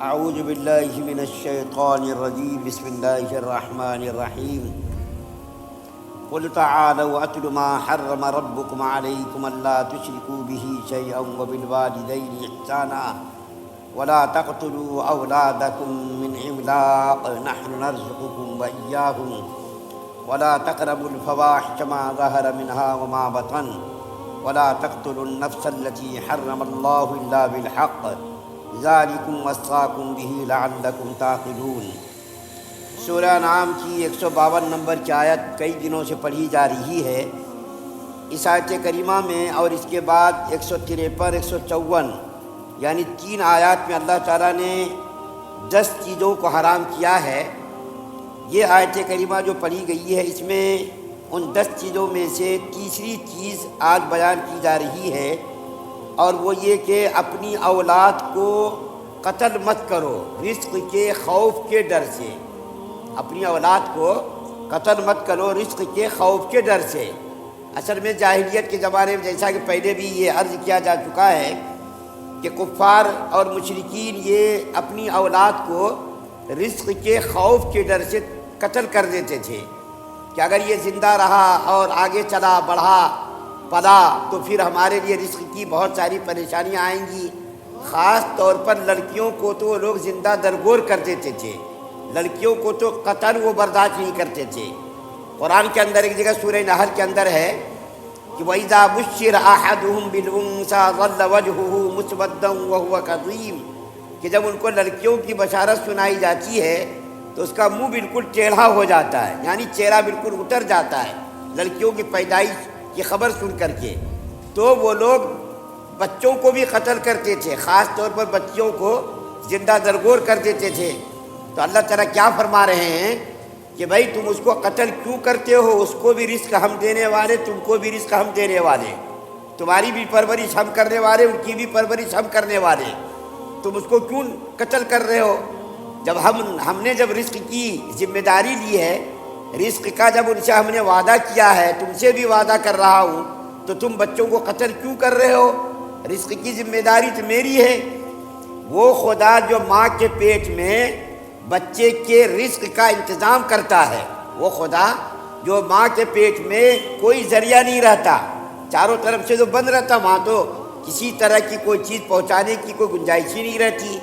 اعوذ باللہ من الشیطان الرجیم بسم اللہ الرحمن الرحیم قل تعالوا اتل ما حرم ربكم علیکم الا تشرکوا به شیئا وبالوالدین احسانا ولا تقتلوا اولادکم من املاق نحن نرزقكم وإياهم ولا تقربوا الفواحش ما ظهر منها وما بطن ولا تقتلوا النفس التي حرم الله الا بالحق ذالکم وصاکم بہ لعلکم تعقلون۔ سورہ انعام کی 152 نمبر کی آیت کئی دنوں سے پڑھی جا رہی ہے۔ اس آیت کریمہ میں اور اس کے بعد 153 154 یعنی 3 آیات میں اللہ تعالیٰ نے 10 چیزوں کو حرام کیا ہے۔ یہ آیت کریمہ جو پڑھی گئی ہے، اس میں ان 10 چیزوں میں سے تیسری چیز آج بیان کی جا رہی ہے، اور وہ یہ کہ اپنی اولاد کو قتل مت کرو رزق کے خوف کے ڈر سے۔ اپنی اولاد کو قتل مت کرو رزق کے خوف کے ڈر سے۔ اصل میں جاہلیت کے زمانے میں، جیسا کہ پہلے بھی یہ عرض کیا جا چکا ہے، کہ کفار اور مشرکین یہ اپنی اولاد کو رزق کے خوف کے ڈر سے قتل کر دیتے تھے کہ اگر یہ زندہ رہا اور آگے چلا بڑھا پلا تو پھر ہمارے لیے رزق کی بہت ساری پریشانیاں آئیں گی۔ خاص طور پر لڑکیوں کو تو وہ لوگ زندہ درگور کر دیتے تھے، لڑکیوں کو تو قتل وہ برداشت نہیں کرتے تھے۔ قرآن کے اندر ایک جگہ سورہ نحل کے اندر ہے کہ وَإِذَا بُشِّرَ أَحَدُهُمْ بِالْأُنثَىٰ ظَلَّ وَجْهُهُ مُسْوَدًّا وَهُوَ كَظِيمٌ، کہ جب ان کو لڑکیوں کی بشارت سنائی جاتی ہے تو اس کا منہ بالکل ٹیڑھا ہو جاتا ہے، یعنی چہرہ بالکل اتر جاتا ہے لڑکیوں کی پیدائش کی خبر سن کر کے۔ تو وہ لوگ بچوں کو بھی قتل کرتے تھے، خاص طور پر بچیوں کو زندہ درگور کر دیتے تھے۔ تو اللہ تعالیٰ کیا فرما رہے ہیں کہ بھائی تم اس کو قتل کیوں کرتے ہو؟ اس کو بھی رزق ہم دینے والے، تم کو بھی رزق ہم دینے والے، تمہاری بھی پرورش ہم کرنے والے، ان کی بھی پرورش ہم کرنے والے، تم اس کو کیوں قتل کر رہے ہو؟ جب ہم نے جب رزق کی ذمہ داری لی ہے، رزق کا جب ان سے ہم نے وعدہ کیا ہے، تم سے بھی وعدہ کر رہا ہوں، تو تم بچوں کو قتل کیوں کر رہے ہو؟ رزق کی ذمہ داری تو میری ہے۔ وہ خدا جو ماں کے پیٹ میں بچے کے رزق کا انتظام کرتا ہے، وہ خدا جو ماں کے پیٹ میں کوئی ذریعہ نہیں رہتا، چاروں طرف سے جو بند رہتا، وہاں تو کسی طرح کی کوئی چیز پہنچانے کی کوئی گنجائش ہی نہیں رہتی۔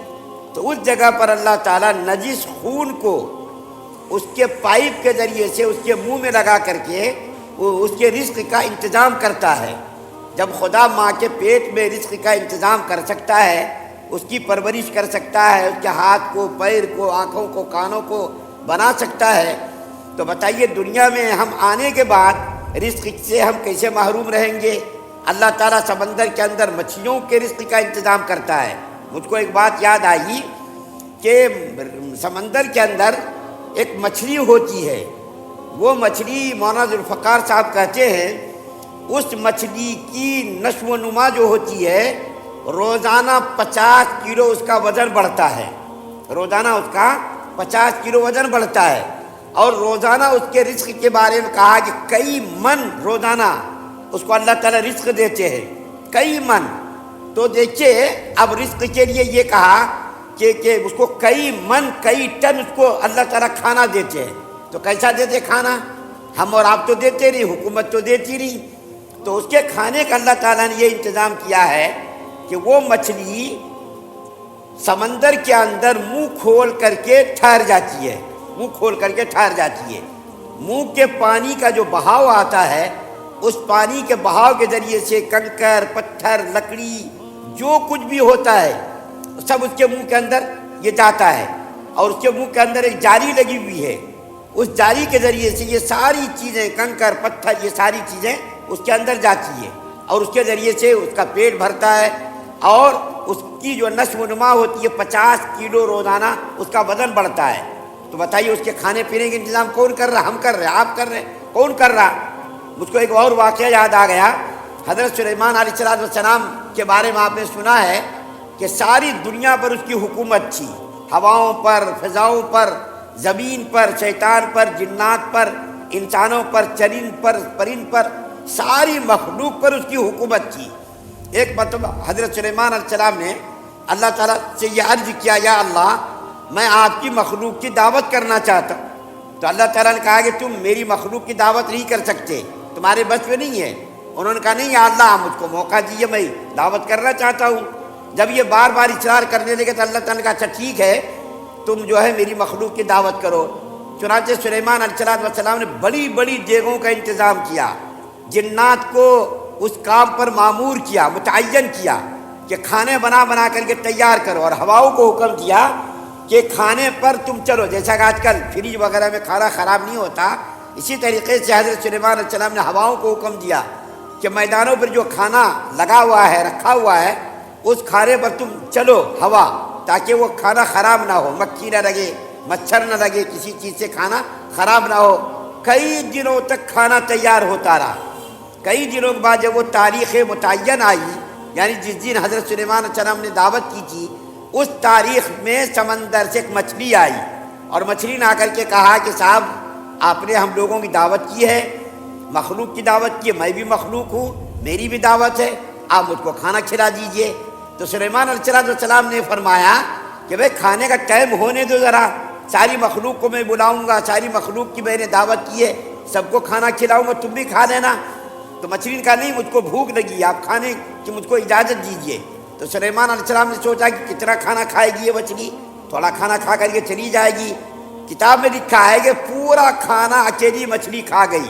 تو اس جگہ پر اللہ تعالیٰ نجس خون کو اس کے پائپ کے ذریعے سے اس کے منہ میں لگا کر کے اس کے رزق کا انتظام کرتا ہے۔ جب خدا ماں کے پیٹ میں رزق کا انتظام کر سکتا ہے، اس کی پرورش کر سکتا ہے، اس کے ہاتھ کو، پیر کو، آنکھوں کو، کانوں کو بنا سکتا ہے، تو بتائیے دنیا میں ہم آنے کے بعد رزق سے ہم کیسے محروم رہیں گے؟ اللہ تعالیٰ سمندر کے اندر مچھلیوں کے رزق کا انتظام کرتا ہے۔ مجھ کو ایک بات یاد آئی کہ سمندر کے اندر ایک مچھلی ہوتی ہے، وہ مچھلی مولانا ذوالفقار صاحب کہتے ہیں اس مچھلی کی نشو و نما جو ہوتی ہے، روزانہ 50 کلو اس کا وزن بڑھتا ہے، روزانہ اس کا 50 کلو وزن بڑھتا ہے، اور روزانہ اس کے رزق کے بارے میں کہا کہ کئی من روزانہ اس کو اللہ تعالیٰ رزق دیتے ہیں، کئی من۔ تو دیکھیے اب رزق کے لیے یہ کہا کہ اس کو کئی من، کئی ٹن اس کو اللہ تعالیٰ کھانا دیتے ہیں۔ تو کیسا دیتے کھانا؟ ہم اور آپ تو دیتے نہیں، حکومت تو دیتی نہیں۔ تو اس کے کھانے کا اللہ تعالیٰ نے یہ انتظام کیا ہے کہ وہ مچھلی سمندر کے اندر منہ کھول کر کے ٹھہر جاتی ہے، منہ کھول کر کے ٹھہر جاتی ہے۔ منہ کے پانی کا جو بہاؤ آتا ہے، اس پانی کے بہاؤ کے ذریعے سے کنکر، پتھر، لکڑی، جو کچھ بھی ہوتا ہے سب اس کے منہ کے اندر یہ جاتا ہے، اور اس کے منہ کے اندر ایک جالی لگی ہوئی ہے، اس جالی کے ذریعے سے یہ ساری چیزیں، کنکر، پتھر، یہ ساری چیزیں اس کے اندر جاتی ہے، اور اس کے ذریعے سے اس کا پیٹ بھرتا ہے، اور اس کی جو نشو و نما ہوتی ہے 50 کلو روزانہ اس کا وزن بڑھتا ہے۔ تو بتائیے اس کے کھانے پینے کا انتظام کون کر رہا؟ ہم کر رہے ہیں، آپ کر رہے ہیں، کون کر رہا؟ مجھ کو ایک اور واقعہ یاد آ گیا۔ حضرت سلیمان علیہ السلام کے بارے میں آپ نے سنا ہے کہ ساری دنیا پر اس کی حکومت تھی، ہواؤں پر، فضاؤں پر، زمین پر، شیطان پر، جنات پر، انسانوں پر، چرند پر، پرند پر، ساری مخلوق پر اس کی حکومت تھی۔ ایک مرتبہ حضرت سلیمان علیہ السلام نے اللہ تعالیٰ سے یہ عرض کیا یا اللہ میں آپ کی مخلوق کی دعوت کرنا چاہتا ہوں. تو اللہ تعالیٰ نے کہا کہ تم میری مخلوق کی دعوت نہیں کر سکتے، تمہارے بس میں نہیں ہے. انہوں نے کہا نہیں یا اللہ مجھ کو موقع دیجیے، میں دعوت کرنا چاہتا ہوں. جب یہ بار بار اصرار کرنے لگے تو اللہ تعالیٰ نے کہا اچھا ٹھیک ہے تم جو ہے میری مخلوق کی دعوت کرو. چنانچہ سلیمان علیہ السلام نے بڑی بڑی دیگوں کا انتظام کیا، جنات کو اس کام پر معمور کیا، متعین کیا کہ کھانے بنا بنا کر کے تیار کرو، اور ہواؤں کو حکم دیا کہ کھانے پر تم چلو. جیسا کہ آج کل فریج وغیرہ میں کھانا خراب نہیں ہوتا، اسی طریقے سے حضرت سلیمان علیہ السلام نے ہواؤں کو حکم دیا کہ میدانوں پر جو کھانا لگا ہوا ہے رکھا ہوا ہے اس کھانے پر تم چلو ہوا، تاکہ وہ کھانا خراب نہ ہو، مکھی نہ لگے، مچھر نہ لگے، کسی چیز سے کھانا خراب نہ ہو. کئی دنوں تک کھانا تیار ہوتا رہا. کئی دنوں کے بعد جب وہ تاریخ متعین آئی، یعنی جس دن حضرت سلیمان علیہ السلام نے دعوت کی تھی اس تاریخ میں سمندر سے ایک مچھلی آئی، اور مچھلی نے آ کر کے کہا کہ صاحب آپ نے ہم لوگوں کی دعوت کی ہے، مخلوق کی دعوت کی ہے، میں بھی مخلوق ہوں، میری بھی دعوت ہے، آپ مجھ کو کھانا کھلا دیجئے. تو سلیمان علیہ السلام نے فرمایا کہ بھئی کھانے کا ٹائم ہونے دو ذرا، ساری مخلوق کو میں بلاؤں گا، ساری مخلوق کی میں نے دعوت کی ہے، سب کو کھانا کھلاؤں گا، تم بھی کھا لینا. تو مچھلی نے کہا نہیں مجھ کو بھوک لگی، آپ کھانے کی مجھ کو اجازت دیجئے. تو سلیمان علیہ السلام نے سوچا کہ کتنا کھانا کھائے گی یہ مچھلی، تھوڑا کھانا کھا کر کے چلی جائے گی. کتاب میں لکھا ہے کہ پورا کھانا اکیلی مچھلی کھا گئی.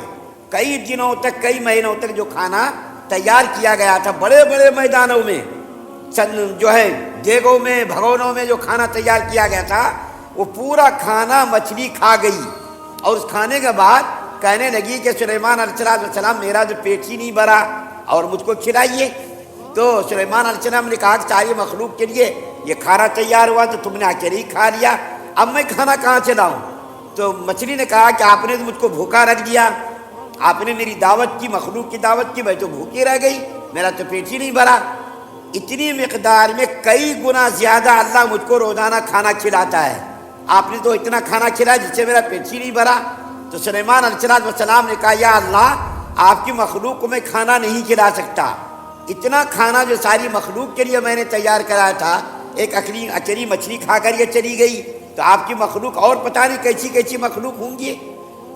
کئی دنوں تک، کئی مہینوں تک جو کھانا تیار کیا گیا تھا بڑے بڑے میدانوں میں، جو ہے دیگوں میں، بھگونوں میں جو کھانا تیار کیا گیا تھا وہ پورا کھانا مچھلی کھا گئی. اور اس کھانے کے بعد کہنے لگی کہ سلیمان علیہ السلام میرا جو پیٹ ہی نہیں بھرا اور مجھ کو کھلائیے. تو سلیمان علیہ السلام نے کہا کہ ساری مخلوق کے لیے یہ کھانا تیار ہوا تو تم نے اکیلے ہی کھا لیا، اب میں کھانا کہاں سے لاؤں. تو مچھلی نے کہا کہ آپ نے تو مجھ کو بھوکا رکھ دیا، آپ نے میری دعوت کی، مخلوق کی دعوت کی، میں تو بھوکی رہ گئی، میرا تو پیٹ ہی نہیں بھرا. اتنی مقدار میں کئی گنا زیادہ اللہ مجھ کو روزانہ کھانا کھلاتا ہے، آپ نے تو اتنا کھانا کھلایا جس سے میرا پیٹ ہی نہیں بھرا. تو سلیمان علیہ السلام نے کہا یا اللہ آپ کی مخلوق کو میں کھانا نہیں کھلا سکتا، اتنا کھانا جو ساری مخلوق کے لیے میں نے تیار کرایا تھا ایک اکیلی مچھلی کھا کر یہ چلی گئی، تو آپ کی مخلوق اور پتہ نہیں کیسی کیسی مخلوق ہوں گی.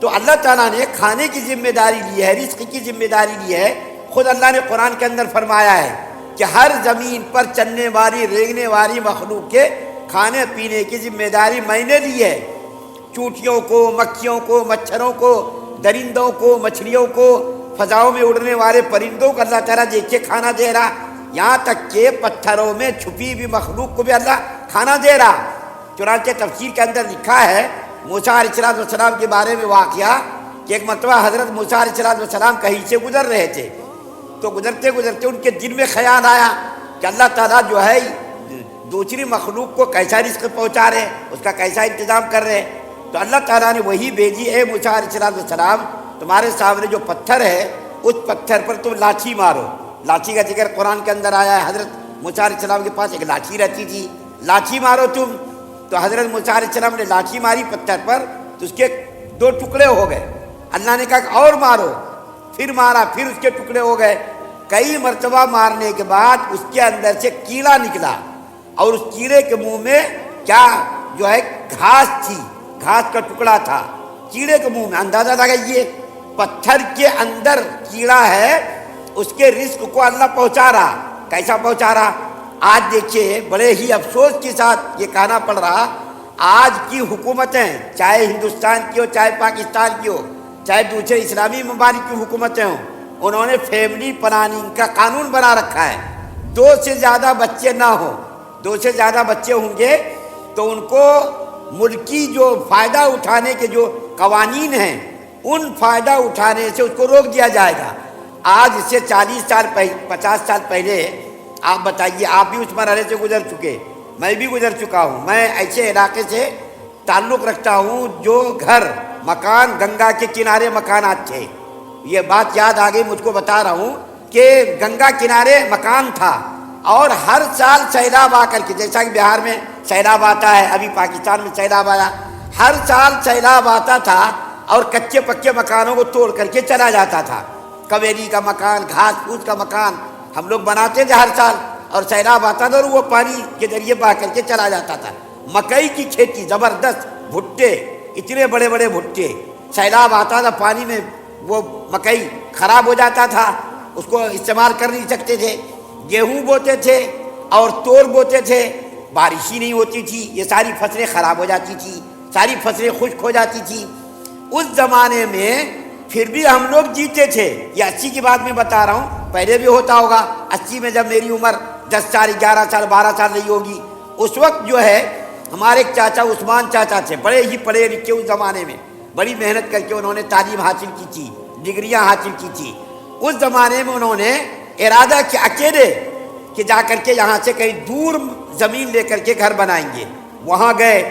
تو اللہ تعالیٰ نے کھانے کی ذمہ داری لی ہے، رزق کی ذمہ داری لی ہے. خود اللہ نے قرآن کے اندر فرمایا ہے کہ ہر زمین پر چلنے والی رینگنے والی مخلوق کے کھانے پینے کی ذمہ داری میں نے لی ہے. چونٹیوں کو، مکھیوں کو، مچھروں کو، درندوں کو، مچھلیوں کو، فضاؤں میں اڑنے والے پرندوں کو اللہ تعالیٰ دیکھے کھانا دے رہا، یہاں تک کہ پتھروں میں چھپی ہوئی مخلوق کو بھی اللہ کھانا دے رہا. چنانچہ تفسیر کے اندر لکھا ہے موسیٰ علیہ السلام کے بارے میں واقعہ کہ ایک مرتبہ حضرت موسیٰ علیہ السلام کہیں سے گزر رہے تھے، تو گزرتے گزرتے ان کے دل میں خیال آیا کہ اللہ تعالیٰ جو ہے دوسری مخلوق کو کیسا رزق پہنچا رہے، اس کا کیسا انتظام کر رہے. تو اللہ تعالیٰ نے وہی بھیجی اے موسیٰ علیہ السلام تمہارے سامنے جو پتھر ہے اس پتھر پر تم لاٹھی مارو. لاٹھی کا ذکر قرآن کے اندر آیا ہے، حضرت موسیٰ علیہ السلام کے پاس ایک لاٹھی رہتی تھی، لاٹھی مارو تم. تو حضرت موسیٰ علیہ السلام نے لاٹھی ماری پتھر پر تو اس کے 2 ٹکڑے ہو گئے. اللہ نے کہا کہ اور مارو، پھر مارا، پھر اس کے ٹکڑے ہو گئے. کئی مرتبہ مارنے کے بعد اس کے اندر سے کیڑا نکلا، اور اس کیڑے کے منہ میں کیا جو ہے گھاس تھی، گھاس کا ٹکڑا تھا کیڑے کے منہ میں. اندازہ لگائیے پتھر کے اندر کیڑا ہے، اس کے رزق کو اللہ پہنچا رہا. کیسا پہنچا رہا؟ آج دیکھیے بڑے ہی افسوس کے ساتھ یہ کہنا پڑ رہا، آج کی حکومتیں چاہے ہندوستان کی ہو، چاہے پاکستان کی ہو، چاہے دوسرے اسلامی ممالک کی حکومتیں ہوں، انہوں نے فیملی پلاننگ کا قانون بنا رکھا ہے. 2 سے زیادہ بچے نہ ہوں، 2 سے زیادہ بچے ہوں گے تو ان کو ملکی جو فائدہ اٹھانے کے جو قوانین ہیں ان فائدہ اٹھانے سے اس کو روک دیا جائے گا. آج سے 40 سال 50 سال پہلے آپ بتائیے، آپ بھی اس مرحلے سے گزر چکے، میں بھی گزر چکا ہوں. میں ایسے علاقے سے تعلق رکھتا ہوں جو گھر مکان گنگا کے کنارے مکانات تھے. یہ بات یاد آ گئی، مجھ کو بتا رہا ہوں کہ گنگا کنارے مکان تھا، اور ہر سال سیلاب آ کر کے، جیسا کہ بہار میں سیلاب آتا ہے، ابھی پاکستان میں سیلاب آیا، ہر سال سیلاب آتا تھا اور کچے پکے مکانوں کو توڑ کر کے چلا جاتا تھا. کویلی کا مکان، گھاس پھوس کا مکان ہم لوگ بناتے تھے ہر سال، اور سیلاب آتا تھا اور وہ پانی کے ذریعے بہہ کر کے چلا جاتا تھا۔ مکئی کی کھیتی زبردست، بھٹے اتنے بڑے بڑے بھٹے، سیلاب آتا تھا پانی میں وہ مکئی خراب ہو جاتا تھا، اس کو استعمال کر نہیں سکتے تھے۔ گیہوں بوتے تھے اور توڑ بوتے تھے، بارش ہی نہیں ہوتی تھی، یہ ساری فصلیں خراب ہو جاتی تھی، ساری فصلیں خشک ہو جاتی تھی۔ اس زمانے میں پھر بھی ہم لوگ جیتے تھے۔ یہ 80 کی بات میں بتا رہا ہوں، پہلے بھی ہوتا ہوگا۔ 80 میں جب میری عمر 10 سال 11 سال 12 سال رہی ہوگی، اس وقت جو ہے ہمارے ایک چاچا عثمان چاچا تھے، بڑے ہی پڑھے لکھے، اس زمانے میں بڑی محنت کر کے انہوں نے تعلیم حاصل کی تھی، ڈگریاں حاصل کی تھی۔ اس زمانے میں انہوں نے ارادہ کیا اکیلے کہ جا کر کے یہاں سے کہیں دور زمین لے کر کے گھر بنائیں گے۔ وہاں گئے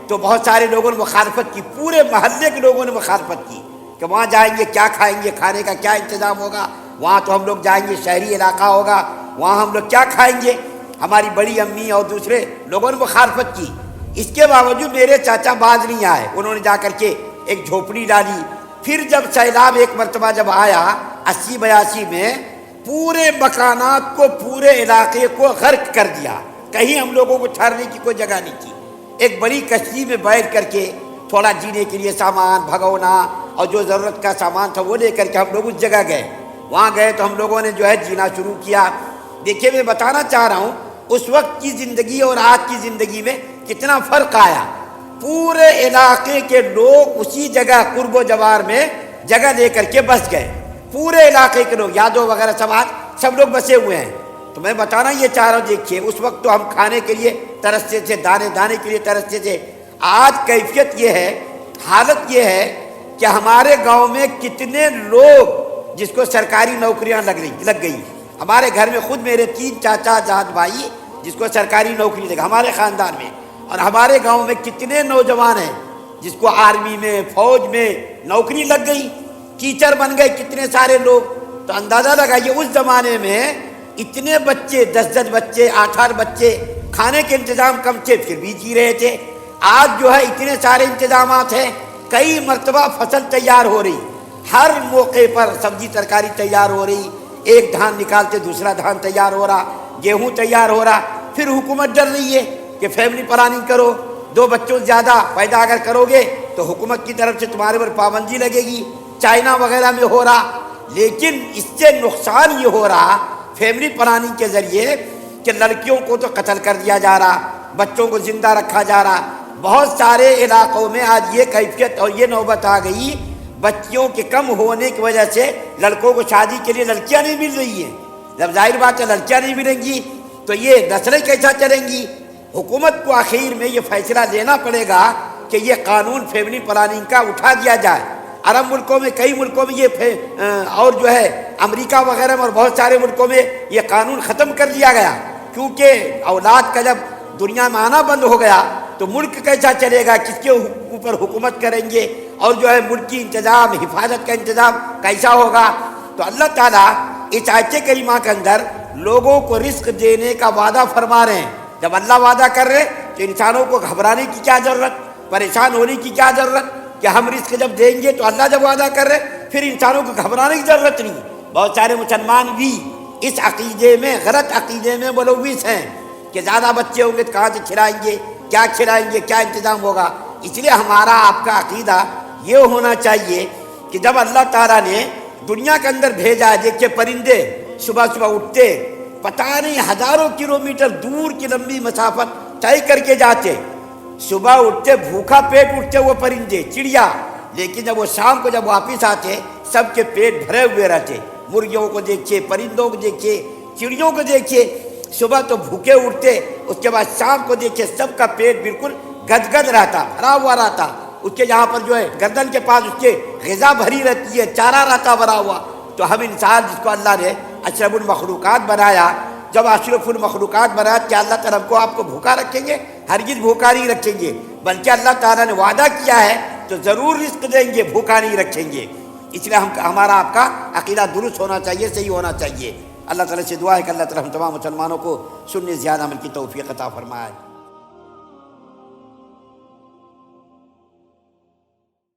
تو بہت سارے لوگوں نے مخالفت کی، پورے محلے کے لوگوں نے مخالفت کی کہ وہاں جائیں گے کیا کھائیں گے، کھانے کا کیا انتظام ہوگا، وہاں تو ہم لوگ جائیں گے شہری علاقہ ہوگا، وہاں ہم لوگ کیا کھائیں گے۔ ہماری بڑی امی اور دوسرے لوگوں نے مخالفت کی۔ اس کے باوجود میرے چاچا باز نہیں آئے، انہوں نے جا کر کے ایک جھوپڑی ڈالی۔ پھر جب سیلاب ایک مرتبہ جب آیا 80 82 میں، پورے مکانات کو، پورے علاقے کو غرق کر دیا، کہیں ہم لوگوں کو ٹھہرنے کی کوئی جگہ نہیں تھی۔ ایک بڑی کشتی میں بیٹھ کر کے تھوڑا جینے کے لیے سامان، بھگونا اور جو ضرورت کا سامان تھا وہ لے کر کے ہم لوگ اس جگہ گئے۔ وہاں گئے تو ہم لوگوں نے جو ہے جینا شروع کیا۔ دیکھیے میں بتانا چاہ رہا ہوں اس وقت کی زندگی اور آج کی زندگی میں کتنا فرق آیا۔ پورے علاقے کے لوگ اسی جگہ قرب و جوار میں جگہ لے کر کے بس گئے، پورے علاقے کے لوگ، یادو وغیرہ سب آج سب لوگ بسے ہوئے ہیں۔ تو میں بتانا یہ چاہ رہا ہوں، دیکھیے اس وقت تو ہم کھانے کے لیے ترستے تھے، دانے دانے کے لیے ترستے تھے۔ آج کیفیت یہ ہے، حالت یہ ہے کہ ہمارے گاؤں میں کتنے لوگ جس کو سرکاری نوکریاں لگ گئی۔ ہمارے گھر میں خود میرے 3 چاچا جاد بھائی جس کو سرکاری نوکری لگا ہمارے خاندان میں، اور ہمارے گاؤں میں کتنے نوجوان ہیں جس کو آرمی میں، فوج میں نوکری لگ گئی، ٹیچر بن گئے کتنے سارے لوگ۔ تو اندازہ لگائیے اس زمانے میں اتنے بچے، 10 بچے، 8 بچے، کھانے کے انتظام کم تھے پھر بھی جی رہے تھے۔ آج جو ہے اتنے سارے انتظامات ہیں، کئی مرتبہ فصل تیار ہو رہی، ہر موقع پر سبزی ترکاری تیار ہو رہی، ایک دھان نکالتے دوسرا دھان تیار ہو رہا، گیہوں تیار ہو رہا۔ پھر حکومت ڈر رہی ہے کہ فیملی پلاننگ کرو، 2 بچوں سے زیادہ پیدا اگر کرو گے تو حکومت کی طرف سے تمہارے پر پابندی لگے گی، چائنا وغیرہ میں ہو رہا۔ لیکن اس سے نقصان یہ ہو رہا فیملی پلاننگ کے ذریعے کہ لڑکیوں کو تو قتل کر دیا جا رہا، بچوں کو زندہ رکھا جا رہا۔ بہت سارے علاقوں میں آج یہ کیفیت اور یہ نوبت آ گئی، بچیوں کے کم ہونے کی وجہ سے لڑکوں کو شادی کے لیے لڑکیاں نہیں مل رہی ہیں۔ جب ظاہر بات ہے لڑکیاں نہیں ملیں گی تو یہ نسلیں کیسا چلیں گی؟ حکومت کو آخر میں یہ فیصلہ لینا پڑے گا کہ یہ قانون فیملی پلاننگ کا اٹھا دیا جائے۔ عرب ملکوں میں، کئی ملکوں میں یہ اور جو ہے امریکہ وغیرہ میں اور بہت سارے ملکوں میں یہ قانون ختم کر دیا گیا، کیونکہ اولاد کا جب دنیا میں آنا بند ہو گیا تو ملک کیسا چلے گا، کس کے اوپر حکومت کریں گے، اور جو ہے ملک کی انتظام، حفاظت کا انتظام کیسا ہوگا۔ تو اللہ تعالیٰ اس آیت کریمہ کے اندر لوگوں کو رزق دینے کا وعدہ فرما رہے ہیں۔ جب اللہ وعدہ کر رہے تو انسانوں کو گھبرانے کی کیا ضرورت، پریشان ہونے کی کیا ضرورت کہ ہم رزق جب دیں گے تو اللہ جب وعدہ کر رہے پھر انسانوں کو گھبرانے کی ضرورت نہیں۔ بہت سارے مسلمان بھی اس عقیدے میں، غلط عقیدے میں ملوث ہیں کہ زیادہ بچے ہوں گے تو کہاں سے کھلائیں گے، کیا کھلائیں گے، کیا انتظام ہوگا۔ اس لیے ہمارا آپ کا عقیدہ یہ ہونا چاہیے کہ جب اللہ تعالیٰ نے دنیا کے اندر بھیجا ہے، دیکھیے پرندے صبح صبح اٹھتے، پتہ نہیں ہزاروں کلومیٹر دور کی لمبی مسافت طے کر کے جاتے، صبح اٹھتے بھوکا پیٹ اٹھتے وہ پرندے، چڑیا، لیکن جب وہ شام کو جب واپس آتے سب کے پیٹ بھرے ہوئے رہتے۔ مرغیوں کو دیکھیے، پرندوں کو دیکھیے، چڑیوں کو دیکھیے، صبح تو بھوکے اٹھتے، اس کے بعد شام کو دیکھیے سب کا پیٹ بالکل گدگد رہتا، بھرا ہوا رہتا، اس کے یہاں پر جو ہے گردن کے پاس اس کے غذا بھری رہتی ہے، چارہ رہتا بھرا ہوا۔ تو ہم انسان جس کو اللہ نے اشرف المخلوقات بنایا، جب اشرف المخلوقات بنایا کیا اللہ تعالیٰ کو آپ کو بھوکا رکھیں گے؟ ہرگز بھوکا نہیں رکھیں گے، بلکہ اللہ تعالیٰ نے وعدہ کیا ہے تو ضرور رزق دیں گے، بھوکا نہیں رکھیں گے۔ اس لیے ہمارا آپ کا عقیدہ درست ہونا چاہیے، صحیح ہونا چاہیے۔ اللہ تعالیٰ سے دعا ہے کہ اللہ تعالیٰ ہم تمام مسلمانوں کو سننے زیادہ عمل کی توفیق عطا فرمائے۔